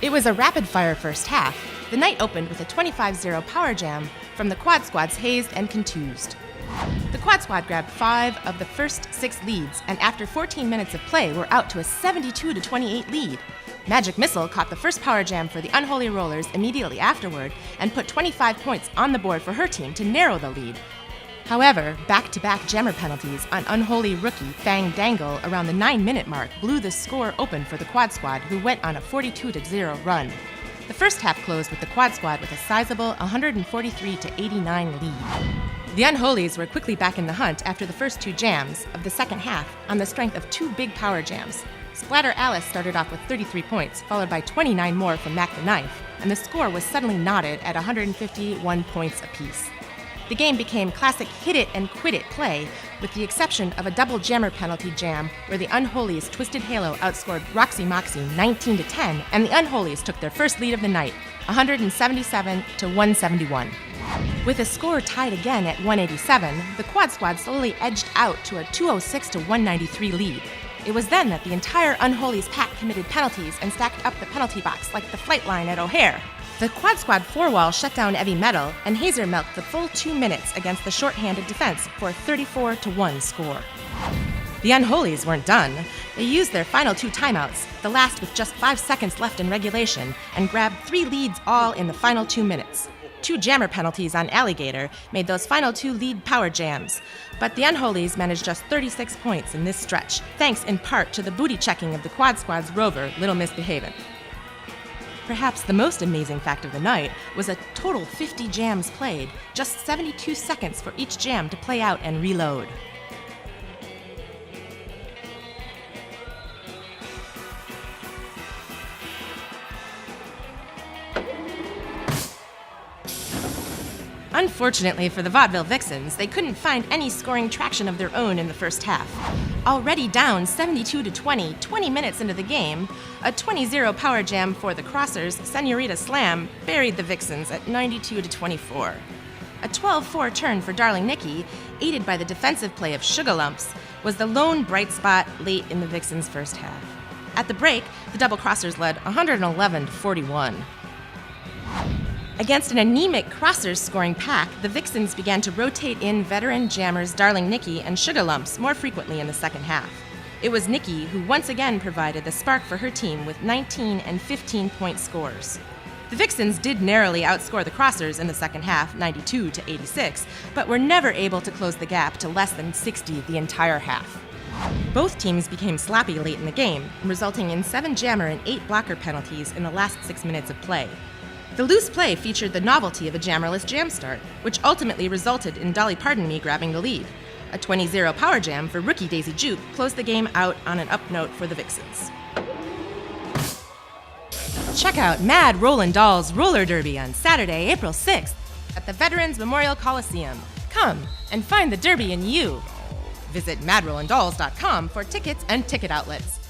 It was a rapid-fire first half. The night opened with a 25-0 power jam from the Quad Squad's hazed and contused. The Quad Squad grabbed 5 of the first 6 leads, and after 14 minutes of play, were out to a 72-28 lead. Magic Missile caught the first power jam for the Unholy Rollers immediately afterward and put 25 points on the board for her team to narrow the lead. However, back-to-back jammer penalties on Unholy rookie Fang Dangle around the 9-minute mark blew the score open for the Quad Squad, who went on a 42-0 run. The first half closed with the Quad Squad with a sizable 143-89 lead. The Unholies were quickly back in the hunt after the first 2 jams of the second half on the strength of 2 big power jams. Splatter Alice started off with 33 points, followed by 29 more from Mac the Knife, and the score was suddenly knotted at 151 points apiece. The game became classic hit-it-and-quit-it play, with the exception of a double jammer penalty jam where the Unholy's Twisted Halo outscored Roxy Moxie 19-10, and the Unholies took their first lead of the night, 177-171. With a score tied again at 187, the Quad Squad slowly edged out to a 206-193 lead. It was then that the entire Unholy's pack committed penalties and stacked up the penalty box like the flight line at O'Hare. The Quad Squad 4-wall shut down Heavy Metal, and Hazer milked the full 2 minutes against the short-handed defense for a 34-1 score. The Unholies weren't done. They used their final 2 timeouts, the last with just 5 seconds left in regulation, and grabbed 3 leads all in the final 2 minutes. 2 jammer penalties on Alligator made those final 2 lead power jams, but the Unholies managed just 36 points in this stretch, thanks in part to the booty checking of the Quad Squad's rover, Little Miss Behavin'. Perhaps the most amazing fact of the night was a total 50 jams played, just 72 seconds for each jam to play out and reload. Unfortunately for the Vaudeville Vixens, they couldn't find any scoring traction of their own in the first half. Already down 72-20, 20 minutes into the game, a 20-0 power jam for the Crossers, Senorita Slam, buried the Vixens at 92-24. A 12-4 turn for Darling Nikki, aided by the defensive play of Sugar Lumps, was the lone bright spot late in the Vixens' first half. At the break, the Double Crossers led 111-41. Against an anemic Crossers scoring pack, the Vixens began to rotate in veteran jammers Darling Nikki and Sugar Lumps more frequently in the second half. It was Nikki who once again provided the spark for her team with 19 and 15-point scores. The Vixens did narrowly outscore the Crossers in the second half, 92-86, but were never able to close the gap to less than 60 the entire half. Both teams became sloppy late in the game, resulting in 7 jammer and 8 blocker penalties in the last 6 minutes of play. The loose play featured the novelty of a jammerless jam start, which ultimately resulted in Dolly Pardon Me grabbing the lead. A 20-0 power jam for rookie Daisy Juke closed the game out on an up note for the Vixens. Check out Mad Rollin' Dolls Roller Derby on Saturday, April 6th at the Veterans Memorial Coliseum. Come and find the derby in you. Visit madrollindolls.com for tickets and ticket outlets.